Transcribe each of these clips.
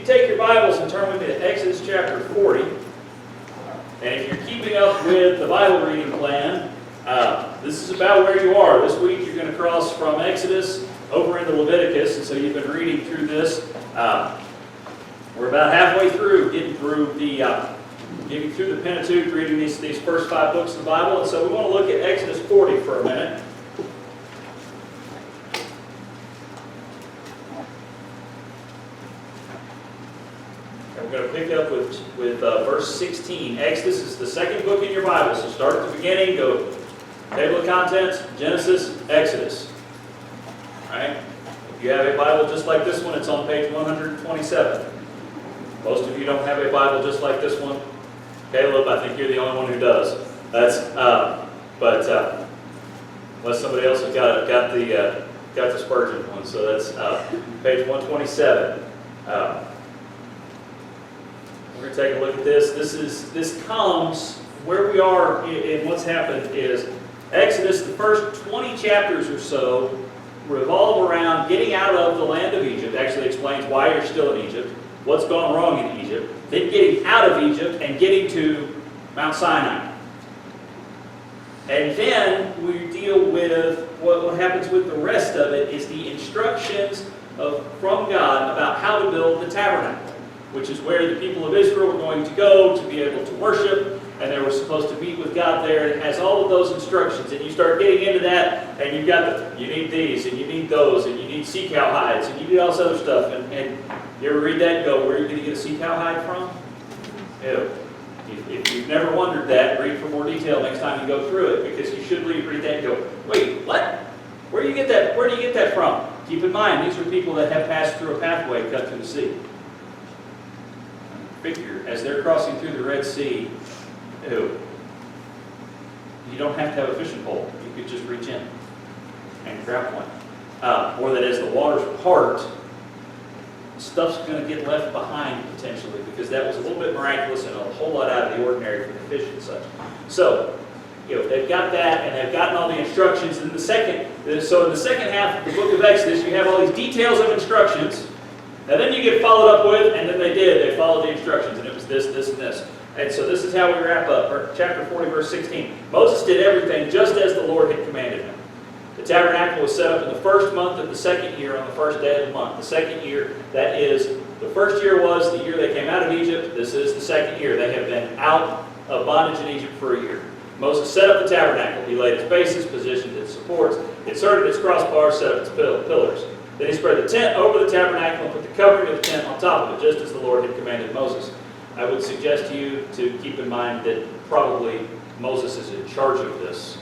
take your Bibles and turn with me to Exodus chapter 40, and if you're keeping up with the Bible reading plan, this is about where you are. This week you're going to cross from Exodus over into Leviticus, and so you've been reading through this. We're about halfway through getting through the Pentateuch, reading these first 5 books of the Bible, and so we want to look at Exodus 40 for a minute. And we're going to pick up with verse 16. Exodus is the second book in your Bible, so start at the beginning, go table of contents, Genesis, Exodus. All right? If you have a Bible just like this one, it's on page 127. Most of you don't have a Bible just like this one. Caleb, I think you're the only one who does. Unless somebody else has got the Spurgeon one, so that's page 127. We're going to take a look at this. This comes where we are in what's happened is Exodus. The first 20 chapters or so revolve around getting out of the land of Egypt. Actually explains why you're still in Egypt, what's gone wrong in Egypt, then getting out of Egypt and getting to Mount Sinai. And then we deal with what happens with the rest of it is the instructions from God about how to build the tabernacle, which is where the people of Israel were going to go to be able to worship, and they were supposed to meet with God there. It has all of those instructions, and you start getting into that, and you've got you need these, and you need those, and you need sea cow hides, and you need all this other stuff, and you ever read that and go, where are you going to get a sea cow hide from? Ew. If you've never wondered that, read for more detail next time you go through it, because you should read that and go, wait, what? Where do you get that? Where do you get that from? Keep in mind, these are people that have passed through a pathway cut through the sea. Figure, as they're crossing through the Red Sea, you don't have to have a fishing pole. You could just reach in and grab one. Or that as the waters part, stuff's going to get left behind potentially, because that was a little bit miraculous and a whole lot out of the ordinary for the fish and such. So, they've got that, and they've gotten all the instructions. In the second half of the book of Exodus, you have all these details of instructions. And then you get followed up with, and then they followed the instructions, and it was this, this, and this. And so this is how we wrap up, chapter 40, verse 16. Moses did everything just as the Lord had commanded him. The tabernacle was set up in the first month of the second year on the first day of the month. The second year, that is, the first year was the year they came out of Egypt. This is the second year. They have been out of bondage in Egypt for a year. Moses set up the tabernacle. He laid its bases, positioned its supports, inserted its crossbars, set up its pillars. Then he spread the tent over the tabernacle and put the covering of the tent on top of it, just as the Lord had commanded Moses. I would suggest to you to keep in mind that probably Moses is in charge of this.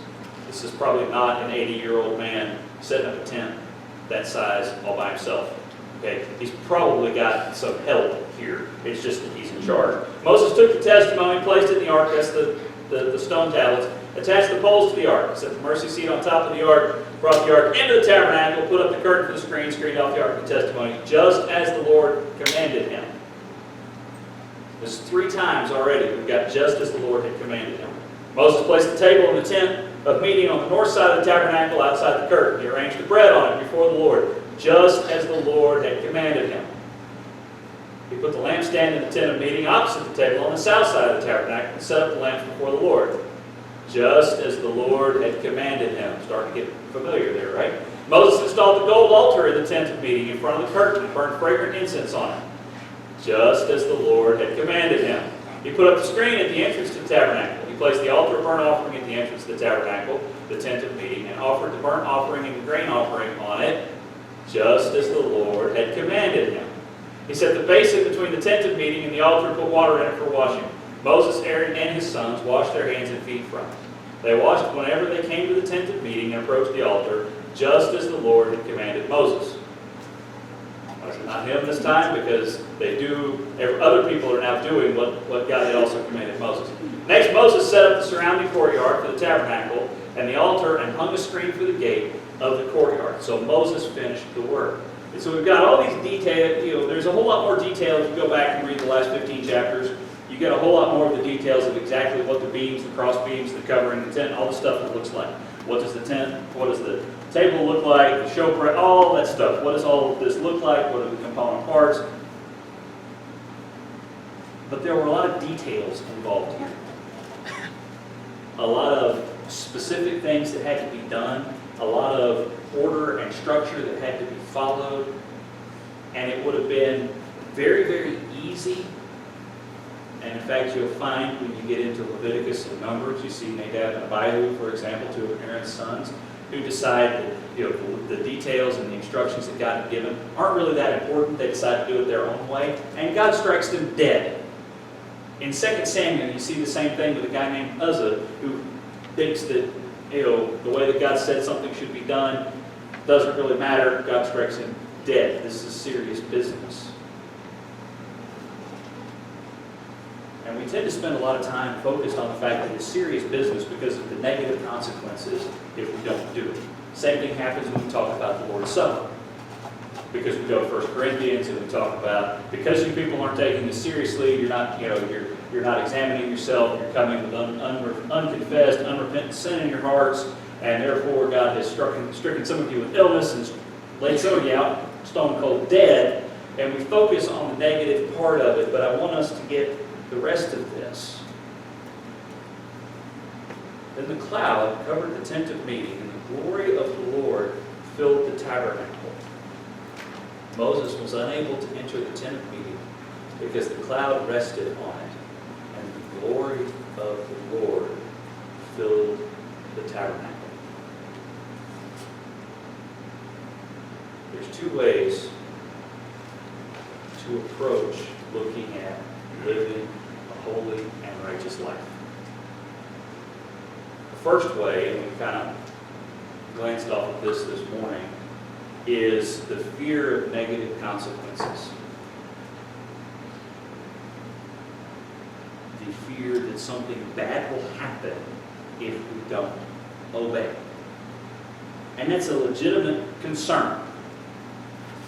This is probably not an 80-year-old man setting up a tent that size all by himself. Okay, he's probably got some help here. It's just that he's in charge. Moses took the testimony, placed it in the ark. That's the stone tablets. Attached the poles to the ark. Set the mercy seat on top of the ark. Brought the ark into the tabernacle. Put up the curtain for the screen. Screened off the ark of the testimony, just as the Lord commanded him. This is 3 times already. We've got just as the Lord had commanded him. Moses placed the table in the tent of meeting on the north side of the tabernacle outside the curtain. He arranged the bread on it before the Lord, just as the Lord had commanded him. He put the lampstand in the tent of meeting opposite the table on the south side of the tabernacle and set up the lamps before the Lord, just as the Lord had commanded him. Starting to get familiar there, right? Moses installed the gold altar in the tent of meeting in front of the curtain and burned fragrant incense on it, just as the Lord had commanded him. He put up the screen at the entrance to the tabernacle. He placed the altar of burnt offering at the entrance to the tabernacle, the tent of meeting, and offered the burnt offering and the grain offering on it, just as the Lord had commanded him. He set the basin between the tent of meeting and the altar and put water in it for washing. Moses, Aaron, and his sons washed their hands and feet from it. They washed whenever they came to the tent of meeting and approached the altar, just as the Lord had commanded Moses. Not him this time, because other people are now doing what God had also commanded Moses. Next, Moses set up the surrounding courtyard for the tabernacle and the altar and hung a screen for the gate of the courtyard. So Moses finished the work. And so we've got all these details. There's a whole lot more detail if you go back and read the last 15 chapters. You get a whole lot more of the details of exactly what the beams, the cross beams, the covering, the tent, all the stuff it looks like. What does the tent, what does the table look like, the showbread, all that stuff. What does all of this look like? What are the component parts? But there were a lot of details involved here. A lot of specific things that had to be done, a lot of order and structure that had to be followed, and it would have been very, very easy. And in fact, you'll find when you get into Leviticus and Numbers, you see Nadab and Abihu, for example, two of Aaron's sons, who decide that the details and the instructions that God had given aren't really that important. They decide to do it their own way, and God strikes them dead. In 2 Samuel, you see the same thing with a guy named Uzzah, who thinks that the way that God said something should be done doesn't really matter. God strikes him dead. This is serious business. And we tend to spend a lot of time focused on the fact that it's serious business because of the negative consequences if we don't do it. Same thing happens when we talk about the Lord's Supper. Because we go to 1 Corinthians and we talk about, because you people aren't taking this seriously, you're not examining yourself, you're coming with unconfessed, unrepentant sin in your hearts, and therefore God has stricken some of you with illness and laid some of you out stone cold dead, and we focus on the negative part of it, but I want us to get the rest of this. Then the cloud covered the tent of meeting, and the glory of the Lord filled the tabernacle. Moses was unable to enter the tent of meeting because the cloud rested on it, and the glory of the Lord filled the tabernacle. There's two ways to approach looking at living a holy and righteous life. The first way, and we kind of glanced off of this morning, is the fear of negative consequences. The fear that something bad will happen if we don't obey. And that's a legitimate concern.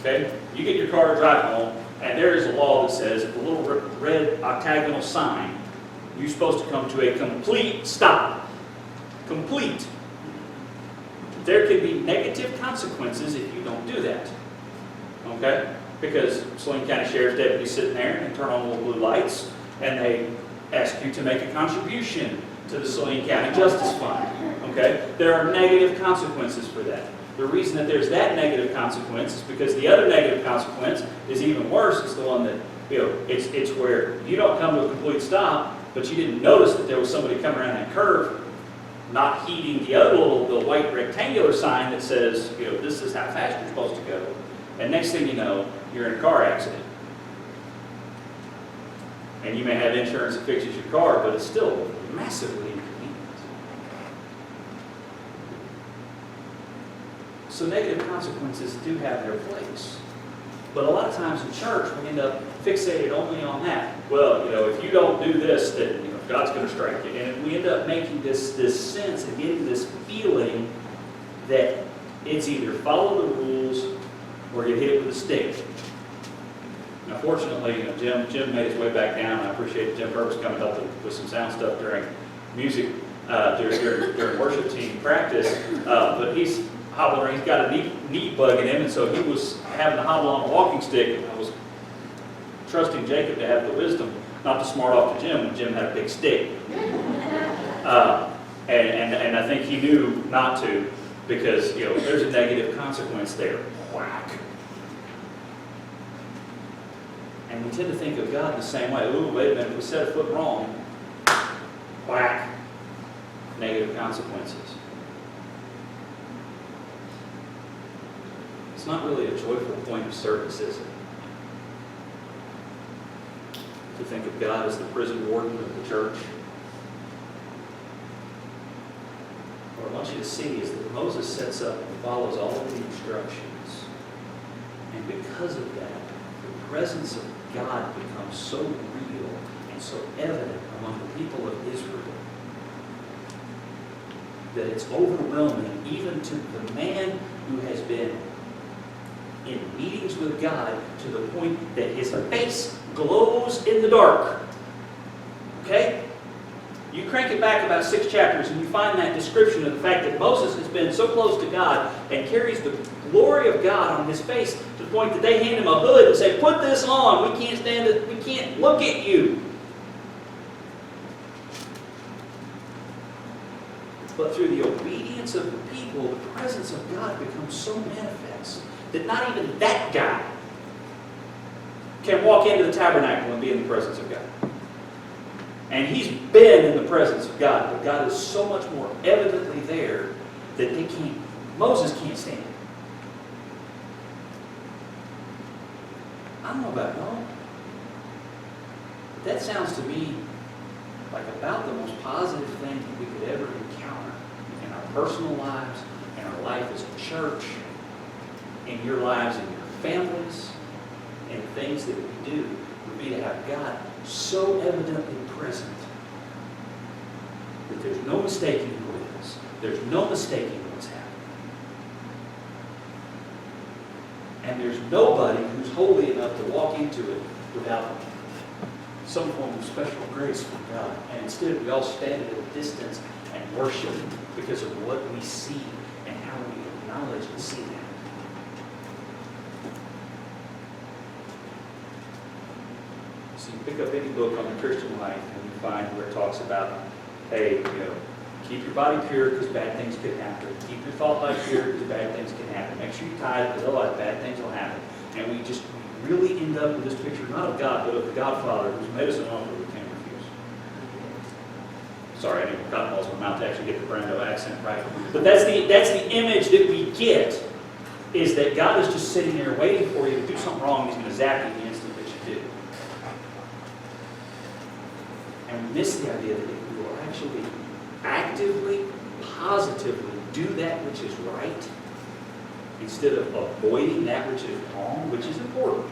Okay? You get your car to drive home, and there is a law that says at the little red octagonal sign, you're supposed to come to a complete stop. Complete. There could be negative consequences if you don't do that. Okay? Because Saline County Sheriff's deputies sitting there and turn on little blue lights, and they ask you to make a contribution to the Saline County Justice Fund. Okay? There are negative consequences for that. The reason that there's that negative consequence is because the other negative consequence is even worse. It's the one that, it's where you don't come to a complete stop, but you didn't notice that there was somebody coming around that curve, not heeding the white rectangular sign that says, this is how fast you're supposed to go. And next thing you know, you're in a car accident. And you may have insurance that fixes your car, but it's still massively inconvenient. So negative consequences do have their place. But a lot of times in church, we end up fixated only on that. Well, if you don't do this, then God's going to strike you. And we end up making this sense and getting this feeling that it's either follow the rules or get hit with a stick. Now, fortunately, Jim made his way back down. I appreciate Jim Purvis coming up with some sound stuff during music, during worship team practice. But he's hobbling, he's got a knee bug in him, and so he was having to hobble on a walking stick. And I was trusting Jacob to have the wisdom not to smart off to Jim when Jim had a big stick. And I think he knew not to, because there's a negative consequence there. Whack. And we tend to think of God the same way. Ooh, wait a minute, if we set a foot wrong, whack. Negative consequences. It's not really a joyful point of service, is it? To think of God as the prison warden of the church. What I want you to see is that Moses sets up and follows all of the instructions. And because of that, the presence of God becomes so real and so evident among the people of Israel that it's overwhelming even to the man who has been in meetings with God to the point that his face glows in the dark. Okay? You crank it back about 6 chapters and you find that description of the fact that Moses has been so close to God and carries the glory of God on his face to the point that they hand him a hood and say, put this on, we can't stand it, we can't look at you. But through the obedience of the people, the presence of God becomes so manifest that not even that guy can walk into the tabernacle and be in the presence of God. And he's been in the presence of God, but God is so much more evidently there that Moses can't stand it. I don't know about y'all, but that sounds to me like about the most positive thing that we could ever encounter in our personal lives, in our life as a church, in your lives and your families, and things that we do, would be to have God so evidently present that there's no mistaking who it is. There's no mistaking what's happening. And there's nobody who's holy enough to walk into it without some form of special grace from God. And instead, we all stand at a distance and worship because of what we see and how we acknowledge and see that. So you pick up any book on the Christian life and you find where it talks about, hey, keep your body pure because bad things could happen. Keep your thought life pure because bad things can happen. Make sure you tithe because otherwise bad things will happen. And we really end up with this picture not of God, but of the Godfather who's made us an offer we can't refuse. Sorry, I didn't put cotton balls in my mouth to actually get the Brando accent right. But that's the image that we get, is that God is just sitting there waiting for you to do something wrong. He's going to zap you the instant that you do. And we miss the idea that if we will actually actively, positively do that which is right, instead of avoiding that which is wrong, which is important.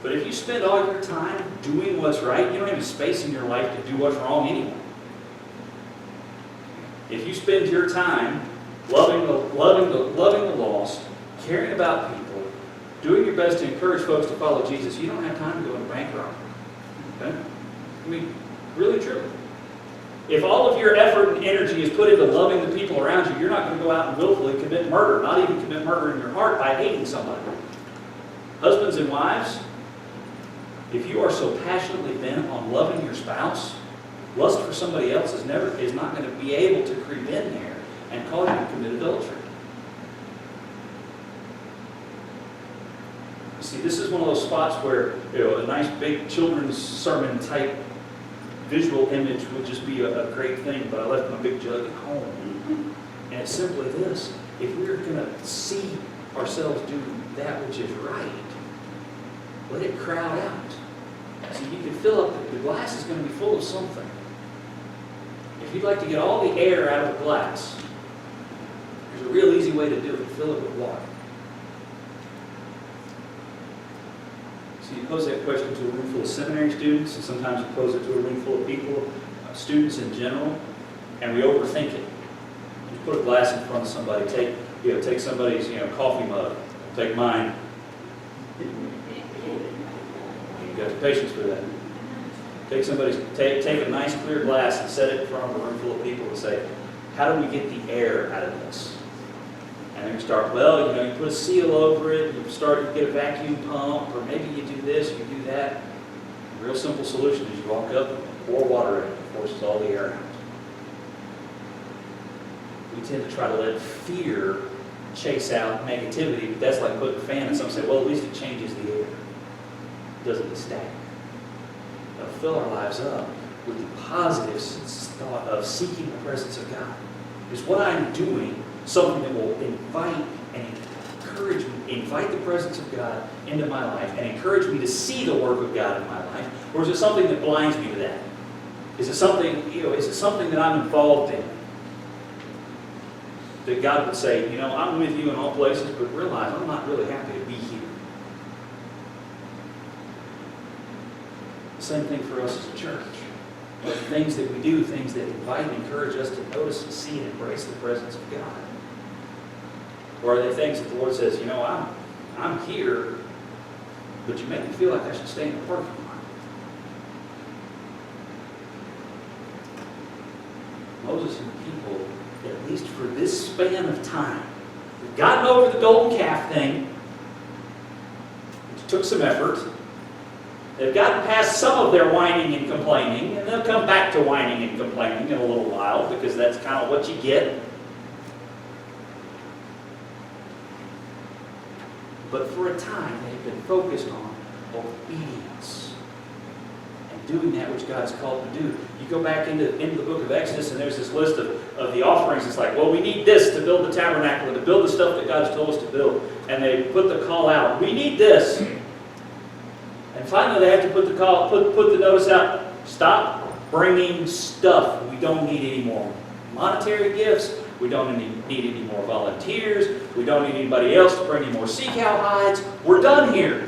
But if you spend all your time doing what's right, you don't have any space in your life to do what's wrong anyway. If you spend your time loving the lost, caring about people, doing your best to encourage folks to follow Jesus, you don't have time to go into bank robbery. Okay? I mean, really, truly. If all of your effort and energy is put into loving the people around you, you're not going to go out and willfully commit murder, not even commit murder in your heart by hating somebody. Husbands and wives, if you are so passionately bent on loving your spouse, lust for somebody else is not going to be able to creep in there and cause you to commit adultery. You see, this is one of those spots where a nice big children's sermon type visual image would just be a great thing, but I left my big jug at home. And it's simply this: if we're going to see ourselves do that which is right, let it crowd out. See, you can fill up, the glass is going to be full of something. If you'd like to get all the air out of the glass, there's a real easy way to do it: fill it with water. So you pose that question to a room full of seminary students, and sometimes you pose it to a room full of people, students in general, and we overthink it. You put a glass in front of somebody, take somebody's coffee mug, take mine. You've got the patience for that. Take a nice clear glass and set it in front of a room full of people and say, how do we get the air out of this? And then you start, you put a seal over it, you get a vacuum pump, or maybe you do this, you do that. A real simple solution is you walk up and pour water in, it forces all the air out. We tend to try to let fear chase out negativity, but that's like putting a fan in something and say, at least it changes the air. It doesn't get stagnant. It'll fill our lives up with the positive thought of seeking the presence of God. Is what I'm doing something that will invite and encourage me, invite the presence of God into my life and encourage me to see the work of God in my life? Or is it something that blinds me to that? Is it something that I'm involved in? That God would say, I'm with you in all places, but realize I'm not really happy to be here. Same thing for us as a church. But the things that we do, things that invite and encourage us to notice and see and embrace the presence of God. Or are they things that the Lord says, I'm here, but you make me feel like I should stay in the parking lot? Moses and the people, at least for this span of time, have gotten over the golden calf thing, which took some effort. They've gotten past some of their whining and complaining, and they'll come back to to whining and complaining in a little while, because that's kind of what you get. But for a time, they've been focused on obedience and doing that which God's called to do. You go back into the book of Exodus, and there's this list of the offerings. It's like, well, we need this to build the tabernacle and to build the stuff that God's told us to build. And they put the call out, we need this. And finally, they have to put the notice out, stop bringing stuff we don't need anymore. Monetary gifts. We don't need any more volunteers. We don't need anybody else to bring any more sea cow hides. We're done here.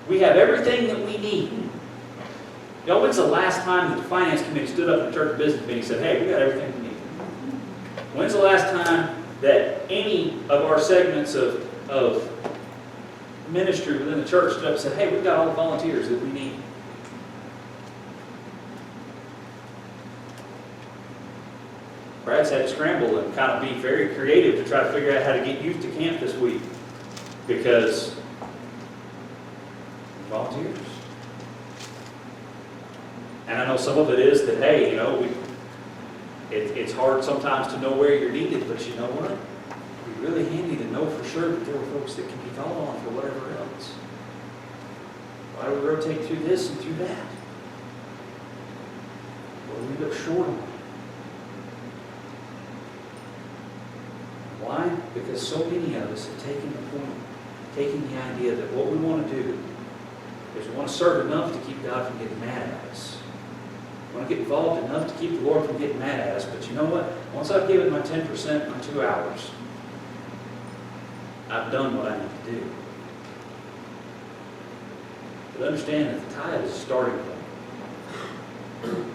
We have everything that we need. You know, when's the last time that the finance committee stood up in a church business meeting and said, hey, we got everything we need? When's the last time that any of our segments of ministry within the church stood up and said, hey, we've got all the volunteers that we need? Brad's had to scramble and kind of be very creative to try to figure out how to get youth to camp this week, because volunteers. And I know some of it is that, hey, you know, it's hard sometimes to know where you're needed, but you know what? It'd be really handy to know for sure that there are folks that can be called on for whatever else. Why do we rotate through this and through that? Well, we end up short on it. Why? Because so many of us have taken the idea that what we want to do is we want to serve enough to keep God from getting mad at us. We want to get involved enough to keep the Lord from getting mad at us. But you know what? Once I've given my 10%, my 2 hours, I've done what I need to do. But understand that the tithe is a starting point.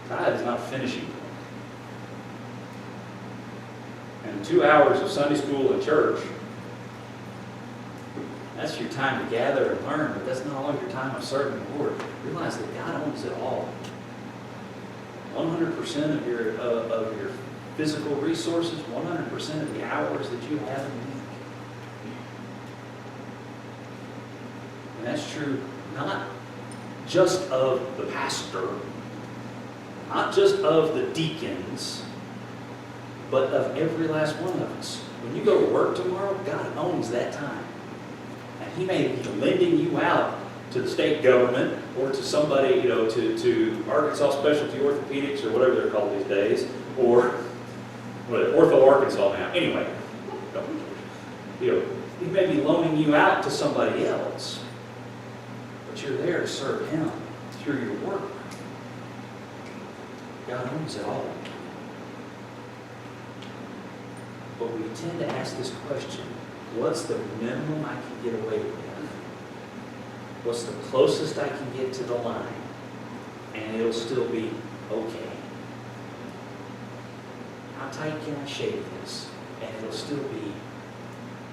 Tithe is not a finishing point. And 2 hours of Sunday school and church, that's your time to gather and learn, but that's not all your time of serving the Lord. Realize that God owns it all. 100% of your physical resources, 100% of the hours that you have in the week. And that's true not just of the pastor, not just of the deacons, but of every last one of us. When you go to work tomorrow, God owns that time. And He may be lending you out to the state government or to somebody, you know, to Arkansas Specialty Orthopedics or whatever they're called these days, or Ortho Arkansas now. Anyway, you know, He may be loaning you out to somebody else, but you're there to serve Him through your work. God owns it all. But we tend to ask this question, what's the minimum I can get away with? What's the closest I can get to the line? And it'll still be okay. How tight can I shave this? And it'll still be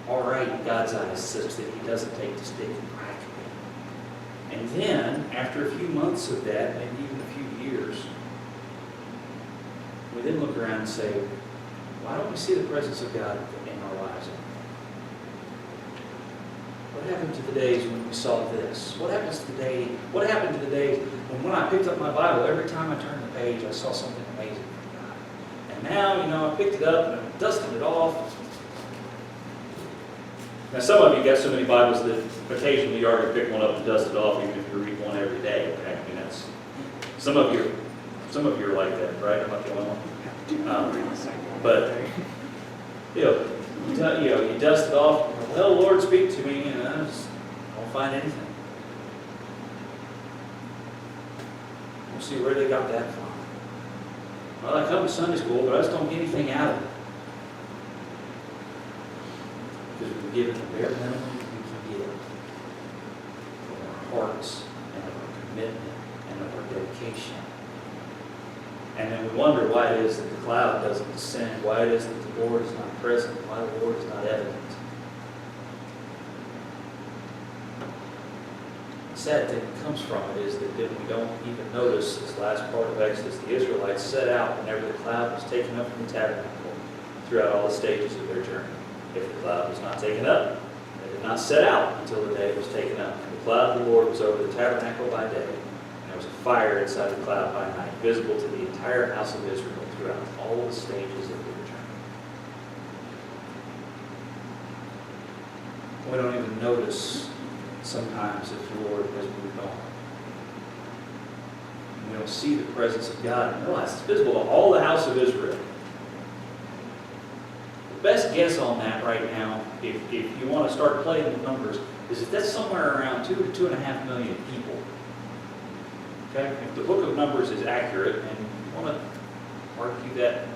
all right in God's eyes, such that He doesn't take the stick and crack me. And then, after a few months of that, maybe even a few years, we then look around and say, why don't we see the presence of God in our lives? What happened to the days when we saw this? What happened to the days when I picked up my Bible, every time I turned the page, I saw something amazing from God? And now, you know, I picked it up and I dusted it off. Now, some of you got so many Bibles that occasionally you are going to pick one up and dust it off, even if you read one every day. Okay? I mean, that's some of you are like that, right? I'm not the only one. But you dust it off. Well, Lord, speak to me, and I just don't find anything. We'll see where they got that from. Well, I come to Sunday school, but I just don't get anything out of it. Because we're given the bare minimum we can give of our hearts and of our commitment and of our dedication. And then we wonder why it is that the cloud doesn't descend, why it is that the Lord is not present, why the Lord is not evident. The sad thing that comes from it is that we don't even notice this last part of Exodus. The Israelites set out whenever the cloud was taken up from the tabernacle throughout all the stages of their journey. If the cloud was not taken up, they did not set out until the day it was taken up. And the cloud of the Lord was over the tabernacle by day, and There was a fire inside the cloud by night, visible to the entire house of Israel throughout all the stages of the return. We don't even notice sometimes if the Lord has moved on. We don't see the presence of God and realize it's visible to all the house of Israel. The best guess on that right now, if you want to start playing with numbers, is that that's somewhere around 2 to 2.5 million people. Okay? If the book of Numbers is accurate, and you want to argue that,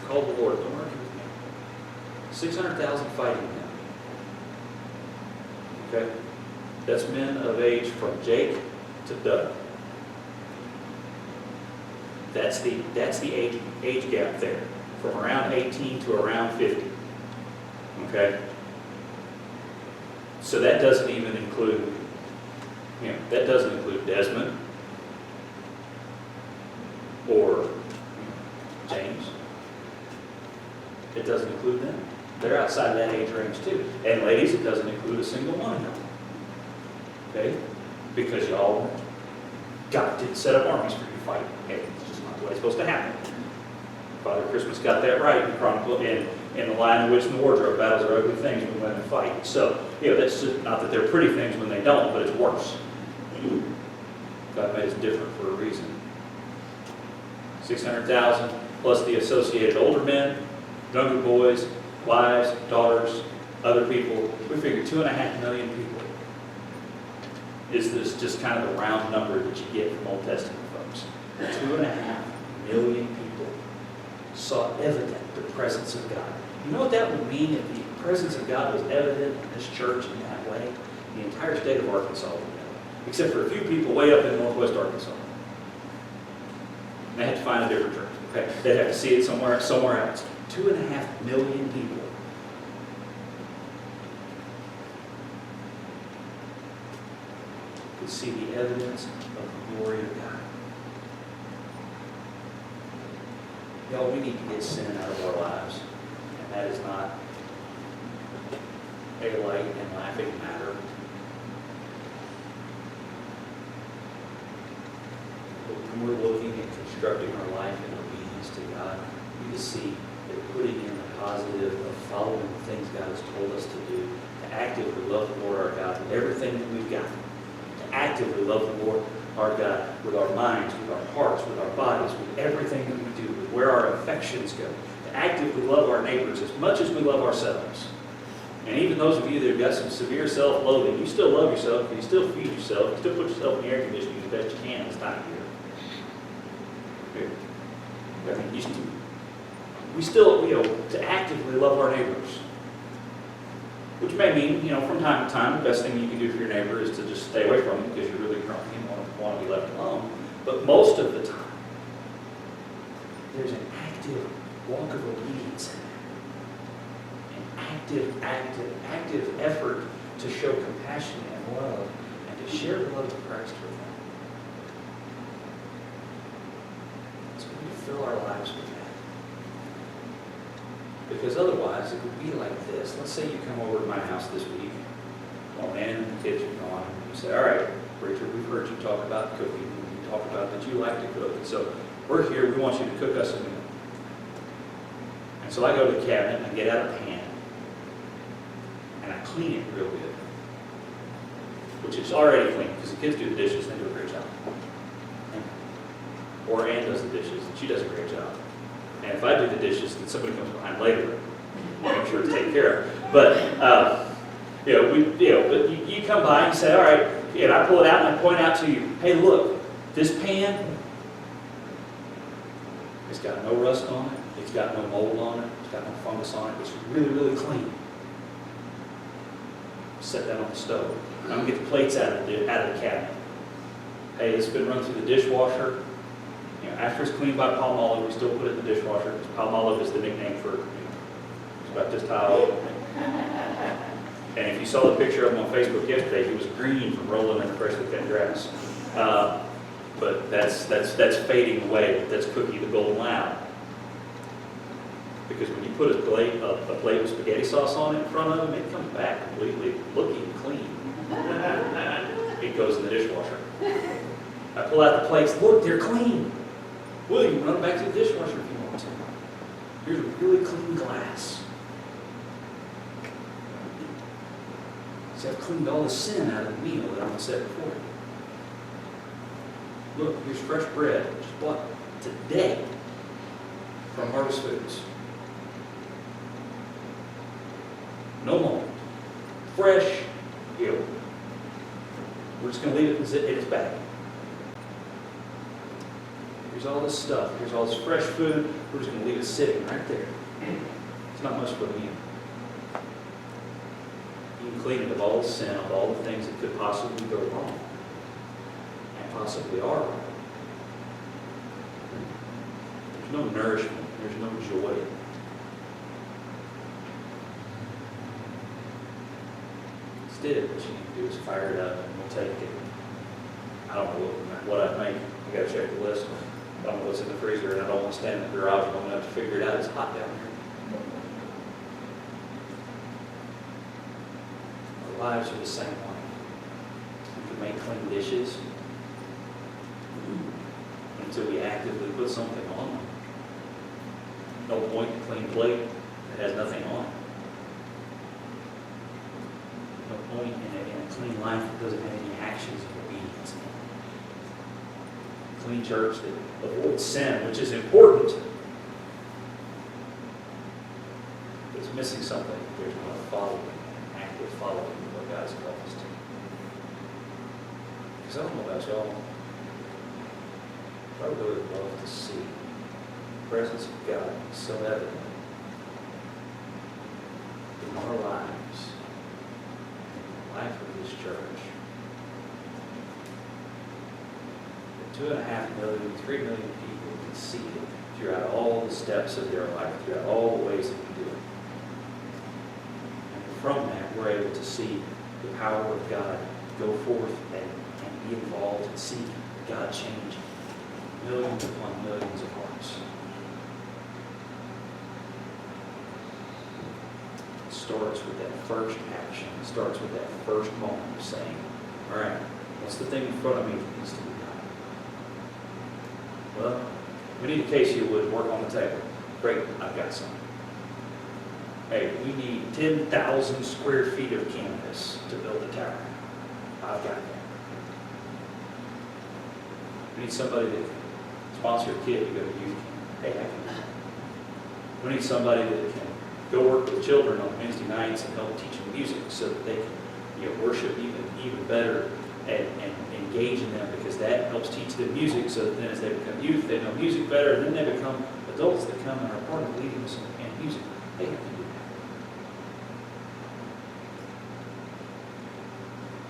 call the Lord, don't argue with me. 600,000 fighting men. Okay? That's men of age from Jake to Doug. That's the age gap there, from around 18 to around 50. Okay? So that doesn't even include, that doesn't include Desmond or James. It doesn't include them. They're outside of that age range too. And ladies, it doesn't include a single one of them. Okay? Because y'all, God didn't set up armies for you to fight. Okay? It's just not the way it's supposed to happen. Father Christmas got that right in Chronicle, in The Lion, the Witch, and the Wardrobe. Battles are ugly things when women fight. So, that's just, not that they're pretty things when they don't, but it's worse. God made us different for a reason. 600,000 plus the associated older men, younger boys, wives, daughters, other people. We figure 2.5 million people. Is this just kind of the round number that you get from Old Testament folks? 2.5 million people saw evident the presence of God. You know what that would mean if the presence of God was evident in this church in that way? The entire state of Arkansas would know, except for a few people way up in northwest Arkansas. And they had to find a different church. Okay? They'd have to see it somewhere else. 2.5 million people. Could see the evidence of the glory of God. Y'all, we need to get sin out of our lives. And that is not a light and laughing matter. But when we're looking at constructing our life in obedience to God, we can see that putting in the positive of following the things God has told us to do, to actively love the Lord our God with everything that we've got, to actively love the Lord our God with our minds, with our hearts, with our bodies, with everything that we do, with where our affections go, to actively love our neighbors as much as we love ourselves. And even those of you that have got some severe self-loathing, you still love yourself, you still feed yourself, you still put yourself in the air conditioning as best you can this time of year. I mean, we still, to actively love our neighbors. Which may mean, from time to time, the best thing you can do for your neighbor is to just stay away from them because you're really grumpy and want to be left alone. But most of the time, there's an active walk of obedience in there. An active effort to show compassion and love and to share the love of Christ with them. So we need to fill our lives with that. Because otherwise, it would be like this. Let's say you come over to my house this week, while man and the kids are gone, and you say, all right, Richard, we've heard you talk about cooking, and you talk about that you like to cook, and so we're here, we want you to cook us a meal. And so I go to the cabinet, and I get out a pan, and I clean it real good. Which is already clean, because the kids do the dishes, and they do a great job. Or Ann does the dishes, and she does a great job. And if I do the dishes, then somebody comes behind later, make sure it's taken care of. But but you come by and you say, all right, and I pull it out and I point out to you, hey, look, this pan, it's got no rust on it, it's got no mold on it, it's got no fungus on it, it's really, really clean. Set that on the stove. I'm gonna get the plates out of the cabinet. Hey, it's been run through the dishwasher. After it's cleaned by Palmolive, we still put it in the dishwasher. Palmolive is the nickname for, it's about this tile. And if you saw the picture of him on Facebook yesterday, he was green from rolling in the freshly cut grass. But that's fading away. That's Cookie the Golden Loud. Because when you put a plate with spaghetti sauce on it in front of him, it comes back completely looking clean. It goes in the dishwasher. I pull out the plates. Look, they're clean. Well, you can run back to the dishwasher if you want to. Here's a really clean glass. See, I've cleaned all the sin out of the meal that I'm going to set before you. Look, here's fresh bread, just bought today from Harvest Foods. No more. Fresh, you. We're just going to leave it in its bag. Here's all this stuff. Here's all this fresh food. We're just going to leave it sitting right there. It's not much for the meal. You can clean it of all the sin, of all the things that could possibly go wrong, and possibly are wrong. There's no nourishment. There's no joy. Instead, what you need to do is fire it up, and we'll take it. I don't know what I'd make. I got to check the list. I don't know what's in the freezer, and I don't want to stand in the garage long enough to figure it out. It's hot down here. Our lives are the same way. We can make clean dishes until we actively put something on them. No point in a clean plate that has nothing on it. No point in a clean life that doesn't have any actions of obedience. A clean church that avoids sin, which is important, but it's missing something. There's not a following, an active following of what God's called us to. Because I don't know about y'all, but I would really love to see the presence of God so evident in our lives, in the life of this church. 2.5 million, 3 million people can see it throughout all the steps of their life, throughout all the ways that we do it. And from that, we're able to see the power of God go forth and be involved and see God change millions upon millions of hearts. It starts with that first action. It starts with that first moment of saying, all right, what's the thing in front of me that needs to be done? Well, we need a case of wood, work on the table. Great, I've got some. Hey, we need 10,000 square feet of canvas to build a tower. I've got that. We need somebody that can sponsor a kid to go to youth camp. Hey, I can. We need somebody that can go work with children on Wednesday nights and help teach them music so that they can worship even better and engage in them, because that helps teach them music, so that then as they become youth, they know music better, and then they become adults that come and are part of leading us in music. They have to do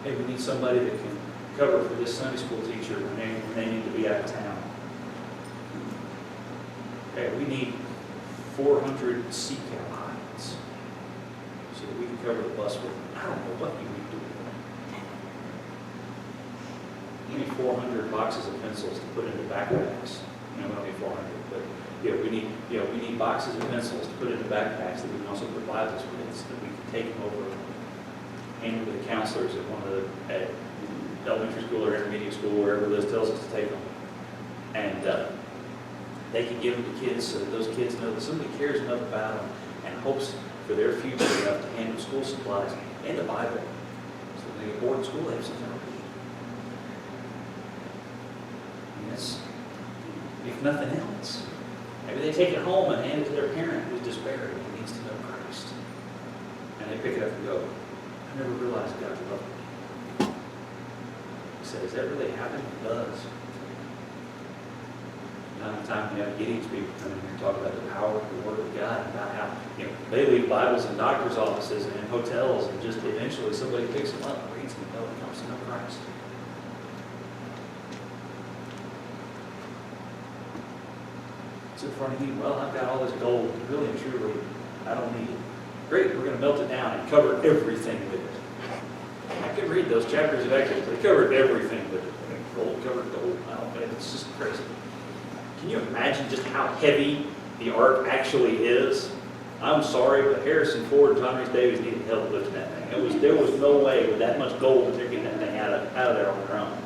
that. Hey, we need somebody that can cover for this Sunday school teacher when they need to be out of town. Hey, we need 400 sea cow hides so that we can cover the bus with them. I don't know what you need to do. We need 400 boxes of pencils to put into backpacks. We don't need 400, but we need boxes of pencils to put into backpacks that we can also put Bibles with, so that we can take them over, hand them to the counselors at elementary school or intermediate school, wherever Liz tells us to take them, and they can give them to kids so that those kids know that somebody cares enough about them and hopes for their future enough to hand them school supplies and the Bible, so when they get bored in school, they have something to read. If nothing else, maybe they take it home and hand it to their parent who's despairing and needs to know Christ. And they pick it up and go, I never realized God loved me. He said, does that really happen? It does. Not the time we have Gideon's people come in here and talk about the power of the Word of God, and about how they leave Bibles in doctor's offices and in hotels, and just eventually somebody picks them up and reads them and comes to know Christ. In front of you, well, I've got all this gold, really and truly, I don't need it. Great, we're going to melt it down and cover everything with it. I can read those chapters of Exodus. They covered everything with it. Gold covered gold. It's just crazy. Can you imagine just how heavy the ark actually is? I'm sorry, but Harrison Ford and John Rhys Davies needed help lifting that thing. There was no way with that much gold that they're getting that thing out of there on their own.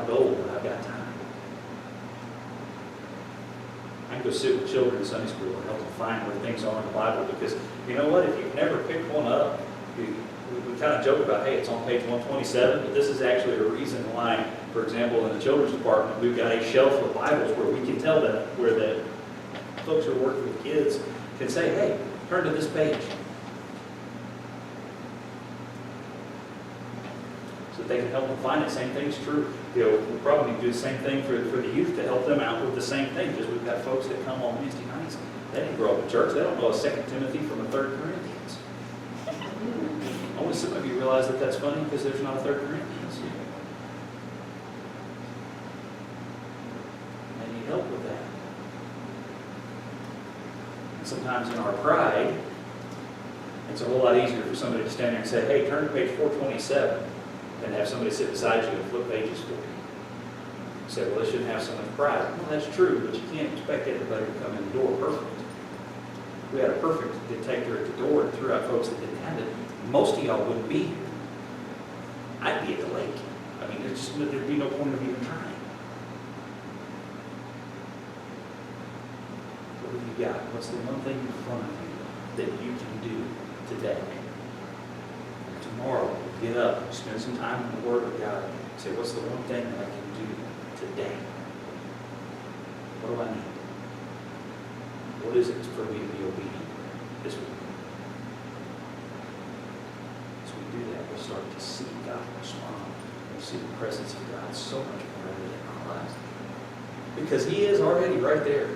gold, but I've got time. I can go sit with children in Sunday school and help them find where things are in the Bible, because you know what? If you've never picked one up, we kind of joke about, hey, it's on page 127, but this is actually a reason why, for example, in the children's department, we've got a shelf of Bibles where we can tell that, where the folks who are working with kids can say, hey, turn to this page. So that they can help them find it. Same thing's true. You know, we'll probably do the same thing for the youth to help them out with the same thing, because we've got folks that come on Wednesday nights. They didn't grow up in church. They don't know a 2 Timothy from a 3 Corinthians. Only some of you realize that that's funny because there's not a 3 Corinthians. They need help with that. And sometimes in our pride, it's a whole lot easier for somebody to stand there and say, hey, turn to page 427, than have somebody sit beside you and flip pages for you. You say, well, they shouldn't have so much pride. Well, that's true, but you can't expect everybody to come in the door perfect. If we had a perfect detector at the door and threw out folks that didn't have it, most of y'all wouldn't be here. I'd be at the lake. I mean, there'd be no point of even trying. What have you got? What's the one thing in front of you that you can do today? And tomorrow, get up, spend some time in the Word of God. Say, what's the one thing that I can do today? What do I need? What is it for me to be obedient this week? Do that, we'll start to see God respond. We'll see the presence of God so much more evident in our lives. Because He is already right there.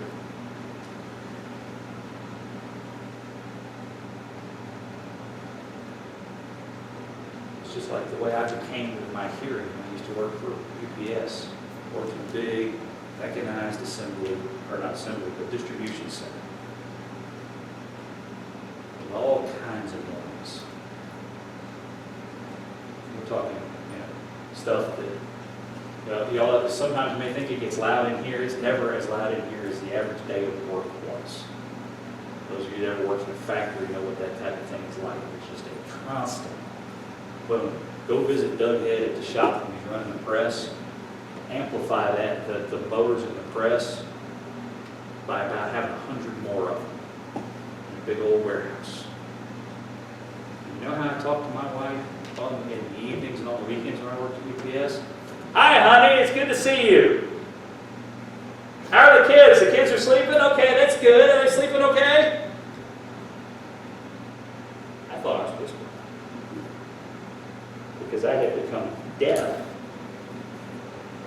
It's just like the way I became with my hearing when I used to work for UPS, worked in a big, mechanized assembly, or not assembly, but distribution center. With all kinds of noise. We're talking, stuff that, y'all sometimes may think it gets loud in here. It's never as loud in here as the average day of work was. Those of you that ever worked in a factory know what that type of thing is like. It's just a constant boom. Go visit Doug Head at the shop when he's running the press. Amplify that, the motors in the press, by about having 100 more of them in a big old warehouse. You know how I talk to my wife in the evenings and on the weekends when I worked at UPS? Hi, honey, it's good to see you. How are the kids? The kids are sleeping? Okay, that's good. Are they sleeping okay? I thought I was whispering. Because I had become deaf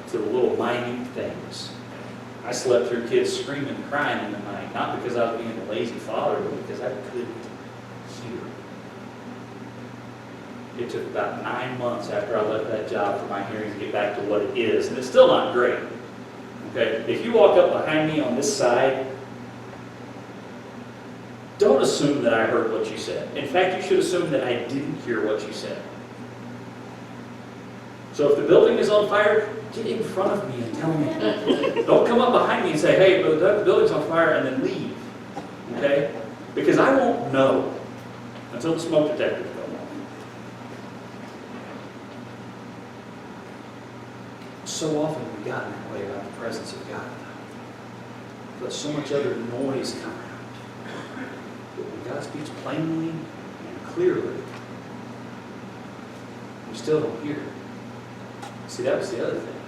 to the little minute things. I slept through kids screaming and crying in the night, not because I was being a lazy father, but because I couldn't hear. It took about 9 months after I left that job for my hearing to get back to what it is, and it's still not great. Okay, if you walk up behind me on this side, don't assume that I heard what you said. In fact, you should assume that I didn't hear what you said. So if the building is on fire, get in front of me and tell me. Don't come up behind me and say, hey, the building's on fire, and then leave. Okay? Because I won't know until the smoke detectors go off. So often we've gotten that way about the presence of God. But so much other noise come around. But when God speaks plainly and clearly, we still don't hear it. See, that was the other thing.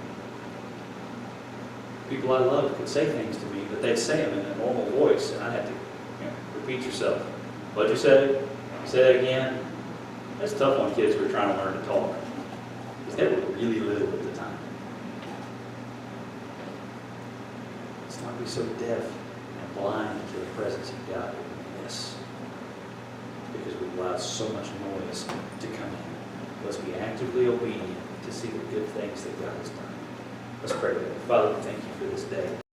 People I loved could say things to me, but they'd say them in a normal voice, and I'd have to repeat yourself. What'd you say? Say that again. That's tough on kids who are trying to learn to talk. Because they were really little at the time. Let's not be so deaf and blind to the presence of God that we miss. Because we've allowed so much noise to come in. Let's be actively obedient to see the good things that God has done. Let's pray together. Father, we thank you for this day.